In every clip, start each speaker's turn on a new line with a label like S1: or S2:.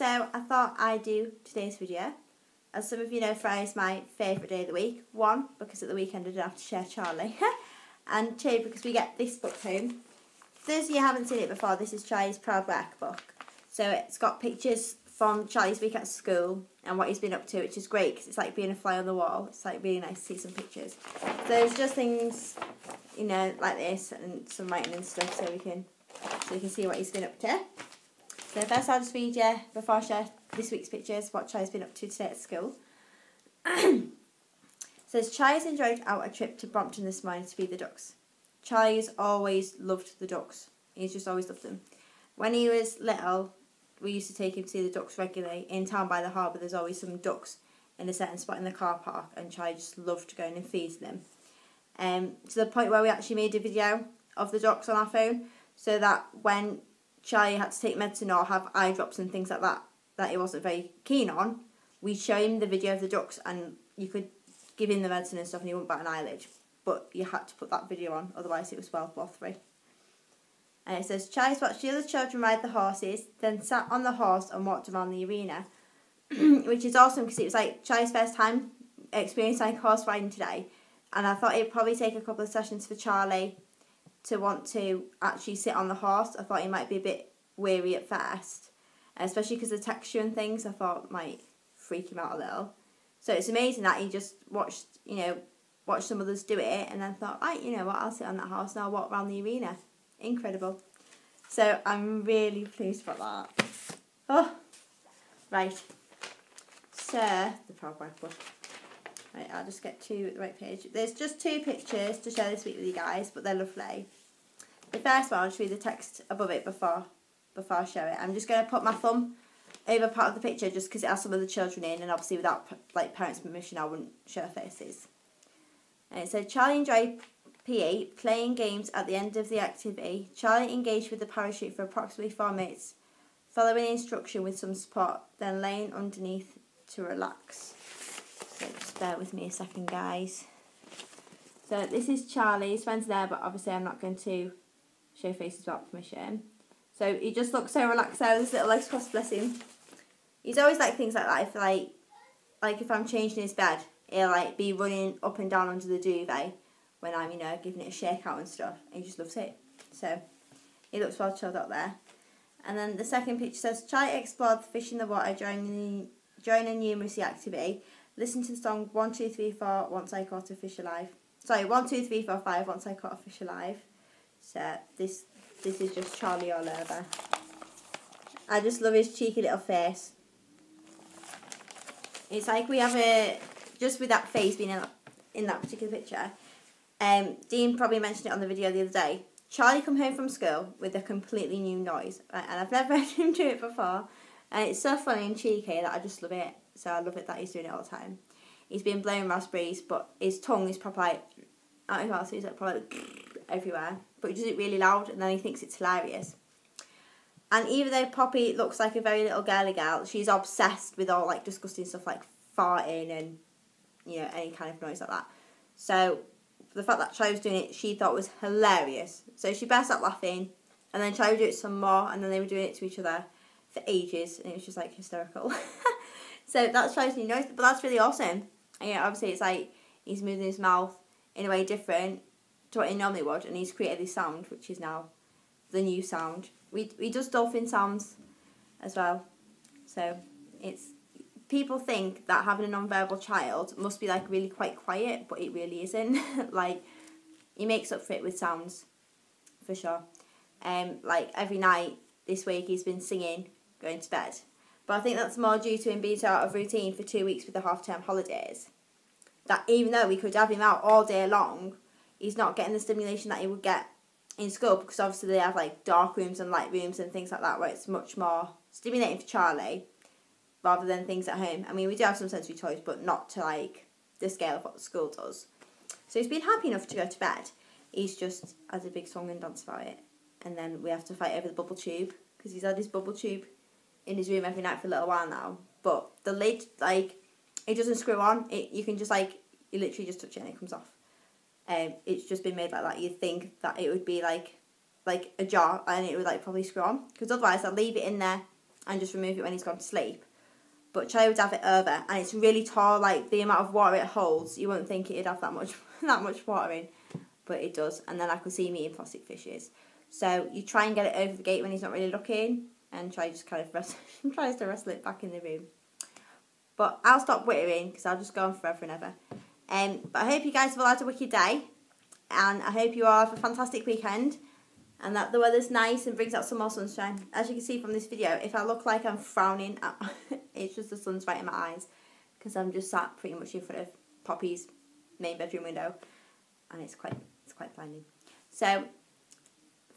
S1: So I thought I'd do today's video. As some of you know, Friday's my favourite day of the week. One, because at the weekend I don't have to share Charlie. And two, because we get this book home. For those of you who haven't seen it before, this is Charlie's Proud Work book. So it's got pictures from Charlie's week at school and what he's been up to, which is great because it's like being a fly on the wall. It's like really nice to see some pictures. So there's just things, you know, like this and some writing and stuff so we can see what he's been up to. So first I'll just read you, before I share this week's pictures, what Charlie's been up to today at school. Says, Charlie's enjoyed out a trip to Brompton this morning to feed the ducks. Charlie's always loved the ducks. He's just always loved them. When he was little, we used to take him to see the ducks regularly. In town by the harbour, there's always some ducks in a certain spot in the car park, and Charlie just loved going and feeding them. To the point where we actually made a video of the ducks on our phone, so that when Charlie had to take medicine or have eye drops and things like that he wasn't very keen on, we'd show him the video of the ducks and you could give him the medicine and stuff and he wouldn't bat an eyelid. But you had to put that video on, otherwise it was World War III. And it says, Charlie's watched the other children ride the horses, then sat on the horse and walked around the arena. Which is awesome because it was like Charlie's first time experiencing horse riding today. And I thought it'd probably take a couple of sessions for Charlie to want to actually sit on the horse. I thought he might be a bit weary at first, especially because of the texture and things. I thought might freak him out a little. So it's amazing that he just watched some others do it and then thought, right, you know what, I'll sit on that horse and I'll walk around the arena. Incredible. So I'm really pleased about that. Oh, right. So, the Proud Work book. Right, I'll just get to the right page. There's just two pictures to share this week with you guys, but they're lovely. The first one, I'll just read the text above it before I show it. I'm just going to put my thumb over part of the picture just because it has some of the children in, and obviously without like parents' permission I wouldn't show faces. And it said, Charlie enjoyed PE, playing games at the end of the activity. Charlie engaged with the parachute for approximately 4 minutes, following instruction with some support, then laying underneath to relax. So just bear with me a second, guys. So this is Charlie. His friend's there, but obviously I'm not going to show faces without permission. So he just looks so relaxed there with his little legs crossed, bless him. He's always like things like that. If like if I'm changing his bed, he'll like be running up and down under the duvet when I'm, giving it a shake out and stuff. And he just loves it. So he looks well chilled out there. And then the second picture says, Charlie explored the fish in the water during a numeracy activity. Listen to the song 1, 2, 3, 4, Once I Caught a Fish Alive. Sorry, 1, 2, 3, 4, 5, Once I Caught a Fish Alive. So this is just Charlie all over. I just love his cheeky little face. It's like we have just with that face being in that particular picture. Dean probably mentioned it on the video the other day. Charlie come home from school with a completely new noise. And I've never heard him do it before. And it's so funny and cheeky that I just love it. So I love it that he's doing it all the time. He's been blowing raspberries, but his tongue is probably like, out of his mouth, so he's like probably everywhere. But he does it really loud and then he thinks it's hilarious. And even though Poppy looks like a very little girly girl, she's obsessed with all like disgusting stuff like farting and, any kind of noise like that. So the fact that Charlie was doing it, she thought was hilarious. So she burst out laughing and then Charlie would do it some more and then they were doing it to each other for ages and it was just like hysterical. So that's Charlie's new noise, but that's really awesome. And obviously it's like he's moving his mouth in a way different to what he normally would, and he's created this sound, which is now the new sound. We does dolphin sounds as well. So people think that having a non-verbal child must be like really quite quiet, but it really isn't. Like he makes up for it with sounds, for sure. Like every night this week he's been singing, going to bed. But I think that's more due to him being so out of routine for 2 weeks with the half-term holidays. That even though we could have him out all day long, he's not getting the stimulation that he would get in school because obviously they have like dark rooms and light rooms and things like that where it's much more stimulating for Charlie rather than things at home. I mean, we do have some sensory toys, but not to like the scale of what the school does. So he's been happy enough to go to bed. He's just has a big song and dance about it. And then we have to fight over the bubble tube because he's had his bubble tube in his room every night for a little while now, but the lid, like, it doesn't screw on. You can just you literally just touch it and it comes off. It's just been made like that. You'd think that it would be like a jar and it would like probably screw on, because otherwise I'll leave it in there
S2: and just remove it when he's gone to sleep. But Charlie would have it over, and it's really tall. Like the amount of water it holds, you wouldn't think it'd have that much water in, but it does. And then I could see him eating plastic fishes. So you try and get it over the gate when he's not really looking, and Charlie just kind of tries to wrestle it back in the room. But I'll stop whittering because I'll just go on forever and ever. But I hope you guys have all had a wicked day, and I hope you all have a fantastic weekend, and that the weather's nice and brings out some more sunshine. As you can see from this video, if I look like I'm frowning, it's just the sun's right in my eyes, because I'm just sat pretty much in front of Poppy's main bedroom window, and it's quite blinding. So,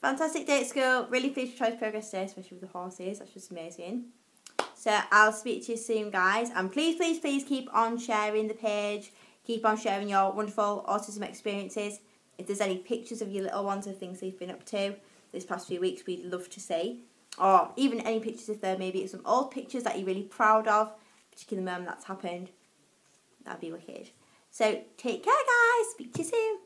S2: fantastic day at school. Really pleased with Charlie's progress today, especially with the horses. That's just amazing. So I'll speak to you soon, guys, and please keep on sharing the page. Keep on sharing your wonderful autism experiences. If there's any pictures of your little ones of things they've been up to this past few weeks, we'd love to see. Or even any pictures if there maybe some old pictures that you're really proud of, particularly the moment that's happened. That'd be wicked. So take care, guys. Speak to you soon.